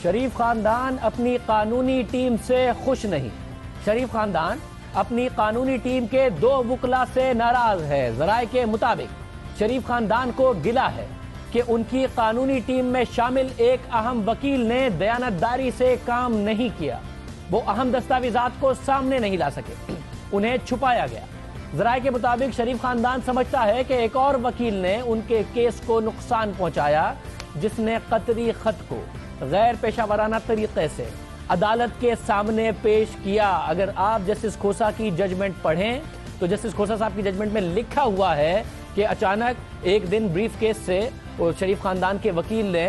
शरीफ खानदान अपनी कानूनी टीम से खुश नहीं। शरीफ खानदान अपनी कानूनी टीम के 2 वकला से नाराज है। जराए के मुताबिक शरीफ खानदान को गिला है कि उनकी कानूनी टीम में शामिल एक अहम वकील ने दयानतदारी से काम नहीं किया। वो अहम दस्तावेजात को सामने नहीं ला सके, उन्हें छुपाया गया। जराए के मुताबिक शरीफ खानदान समझता है कि एक और वकील ने उनके केस को नुकसान पहुंचाया, जिसने कतरी खत को गैर पेशावराना तरीके से अदालत के सामने पेश किया। अगर आप जस्टिस खोसा की जजमेंट पढ़ें तो जस्टिस खोसा साहब की जजमेंट में लिखा हुआ है कि अचानक एक दिन ब्रीफ केस से शरीफ खानदान के वकील ने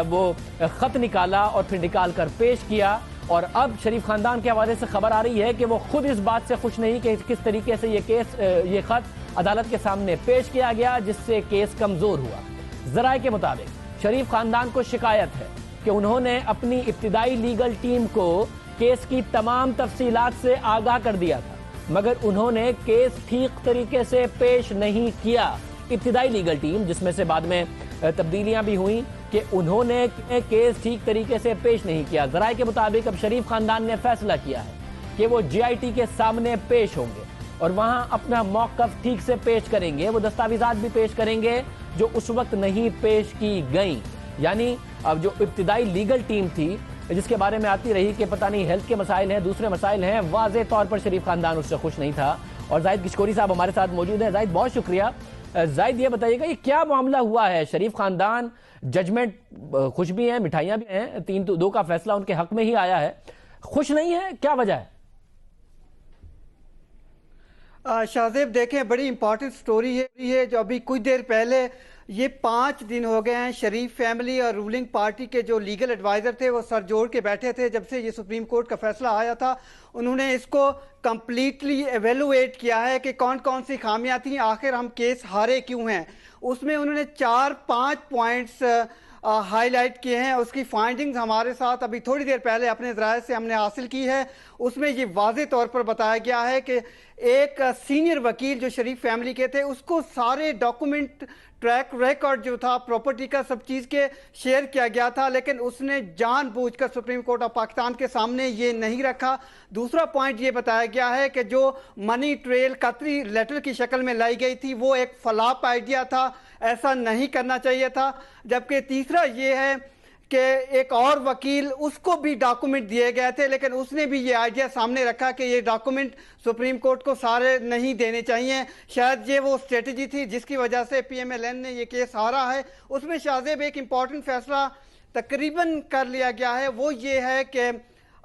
वो खत निकाला और फिर निकाल कर पेश किया। और अब शरीफ खानदान के हवाले से खबर आ रही है कि वो खुद इस बात से खुश नहीं कि किस तरीके से ये खत अदालत के सामने पेश किया गया, जिससे केस कमजोर हुआ। जराए के मुताबिक शरीफ खानदान को शिकायत है कि उन्होंने अपनी इब्तिदाई लीगल टीम को केस की तमाम तफसीलात से आगाह कर दिया था, मगर उन्होंने केस ठीक तरीके से पेश नहीं किया। इब्तिदाई लीगल टीम, जिसमें से बाद में तब्दीलियां भी हुई, कि उन्होंने केस ठीक तरीके से पेश नहीं किया। जराए के मुताबिक अब शरीफ खानदान ने फैसला किया है कि वो GIT के सामने पेश होंगे और वहां अपना मौकफ ठीक से पेश करेंगे। वो दस्तावेजात भी पेश करेंगे जो उस वक्त नहीं पेश की गई। यानी अब जो इब्तिदाई लीगल टीम थी, जिसके बारे में आती रही कि पता नहीं हेल्थ के मसाइल हैं, दूसरे मसाइल हैं, वाज़े तौर पर शरीफ खानदान उससे खुश नहीं था। और जाहिद गिशकोरी साहब हमारे साथ मौजूद हैं। जाहिद, बहुत शुक्रिया। जाहिद, ये बताइएगा ये क्या मामला हुआ है? शरीफ खानदान जजमेंट खुश भी हैं, मिठाइयां भी हैं, 3-2 का फैसला उनके हक में ही आया है, खुश नहीं है, क्या वजह है? शाहजेब, देखें, बड़ी इंपॉर्टेंट स्टोरी है जो अभी कुछ देर पहले, ये 5 दिन हो गए हैं, शरीफ फैमिली और रूलिंग पार्टी के जो लीगल एडवाइज़र थे वो सर जोड़ के बैठे थे। जब से ये सुप्रीम कोर्ट का फैसला आया था, उन्होंने इसको कंप्लीटली एवेलुएट किया है कि कौन कौन सी खामियां थी, आखिर हम केस हारे क्यों हैं। उसमें उन्होंने 4-5 पॉइंट्स हाईलाइट किए हैं। उसकी फाइंडिंग्स हमारे साथ अभी थोड़ी देर पहले अपने ज़राए से हमने हासिल की है। उसमें ये वाज़े तौर पर बताया गया है कि एक सीनियर वकील जो शरीफ फैमिली के थे, उसको सारे डॉक्यूमेंट, ट्रैक रिकॉर्ड जो था प्रॉपर्टी का, सब चीज़ के शेयर किया गया था, लेकिन उसने जानबूझकर सुप्रीम कोर्ट ऑफ पाकिस्तान के सामने ये नहीं रखा। दूसरा पॉइंट ये बताया गया है कि जो मनी ट्रेल कतरी लेटर की शक्ल में लाई गई थी वो एक फ्लॉप आइडिया था, ऐसा नहीं करना चाहिए था। जबकि तीसरा ये है कि एक और वकील, उसको भी डॉक्यूमेंट दिए गए थे, लेकिन उसने भी ये आइडिया सामने रखा कि ये डॉक्यूमेंट सुप्रीम कोर्ट को सारे नहीं देने चाहिए। शायद ये वो स्ट्रेटजी थी जिसकी वजह से PMLN ने ये केस हारा है। उसमें शाहजेब एक इम्पॉर्टेंट फैसला तकरीबन कर लिया गया है, वो ये है कि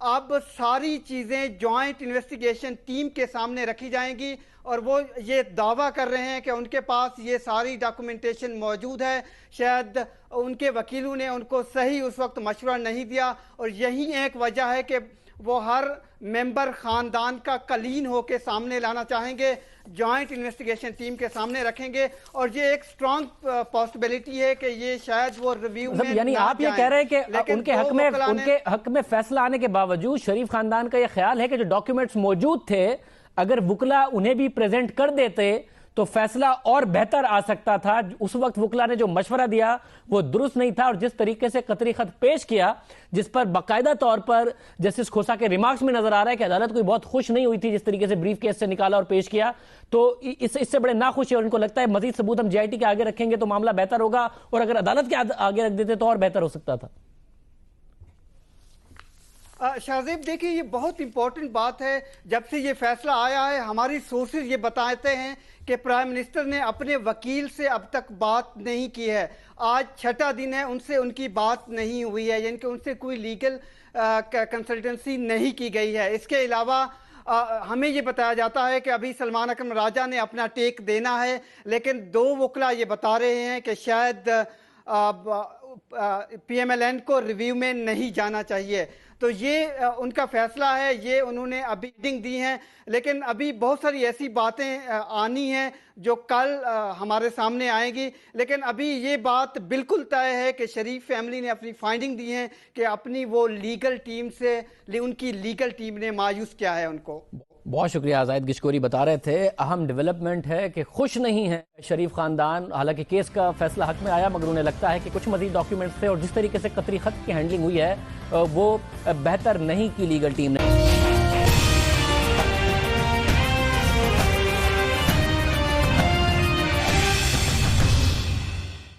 अब सारी चीज़ें जॉइंट इन्वेस्टिगेशन टीम के सामने रखी जाएंगी और वो ये दावा कर रहे हैं कि उनके पास ये सारी डॉक्यूमेंटेशन मौजूद है। शायद उनके वकीलों ने उनको सही उस वक्त मशवरा नहीं दिया और यही एक वजह है कि वो हर मेंबर खानदान का कलीन होकर सामने लाना चाहेंगे, जॉइंट इन्वेस्टिगेशन टीम के सामने रखेंगे। और ये एक स्ट्रांग पॉसिबिलिटी है कि ये शायद वो रिव्यू में, यानी आप ये कह रहे हैं कि उनके हक में फैसला आने के बावजूद शरीफ खानदान का ये ख्याल है कि जो डॉक्यूमेंट्स मौजूद थे, अगर वकला उन्हें भी प्रेजेंट कर देते तो फैसला और बेहतर आ सकता था। उस वक्त वकला ने जो मशवरा दिया वो दुरुस्त नहीं था और जिस तरीके से कतरी खत पेश किया, जिस पर बाकायदा तौर पर जस्टिस खोसा के रिमार्क्स में नजर आ रहा है कि अदालत कोई बहुत खुश नहीं हुई थी जिस तरीके से ब्रीफ केस से निकाला और पेश किया, तो इससे बड़े नाखुश है और उनको लगता है मजीद सबूत हम GIT के आगे रखेंगे तो मामला बेहतर होगा और अगर अदालत के आगे रख देते तो और बेहतर हो सकता था। शाहजेब, देखिए, ये बहुत इंपॉर्टेंट बात है। जब से ये फैसला आया है, हमारी सोर्सेज ये बताते हैं कि प्राइम मिनिस्टर ने अपने वकील से अब तक बात नहीं की है। आज 6ठा दिन है, उनसे उनकी बात नहीं हुई है, यानी कि उनसे कोई लीगल कंसल्टेंसी नहीं की गई है। इसके अलावा हमें ये बताया जाता है कि अभी सलमान अकरम राजा ने अपना टेक देना है, लेकिन 2 वकला ये बता रहे हैं कि शायद PMLN को रिव्यू में नहीं जाना चाहिए। तो ये उनका फैसला है, ये उन्होंने अभी रीडिंग दी है, लेकिन अभी बहुत सारी ऐसी बातें आनी हैं जो कल हमारे सामने आएंगी। लेकिन अभी ये बात बिल्कुल तय है कि शरीफ फैमिली ने अपनी फाइंडिंग दी है कि अपनी वो लीगल टीम से, उनकी लीगल टीम ने मायूस किया है उनको। बहुत शुक्रिया। जाहिद गिशकोरी बता रहे थे अहम डेवलपमेंट है कि खुश नहीं है शरीफ खानदान। हालांकि केस का फैसला हक में आया, मगर उन्हें लगता है कि कुछ मजीद डॉक्यूमेंट्स थे और जिस तरीके से कतरी खत की हैंडलिंग हुई है वो बेहतर नहीं की लीगल टीम ने।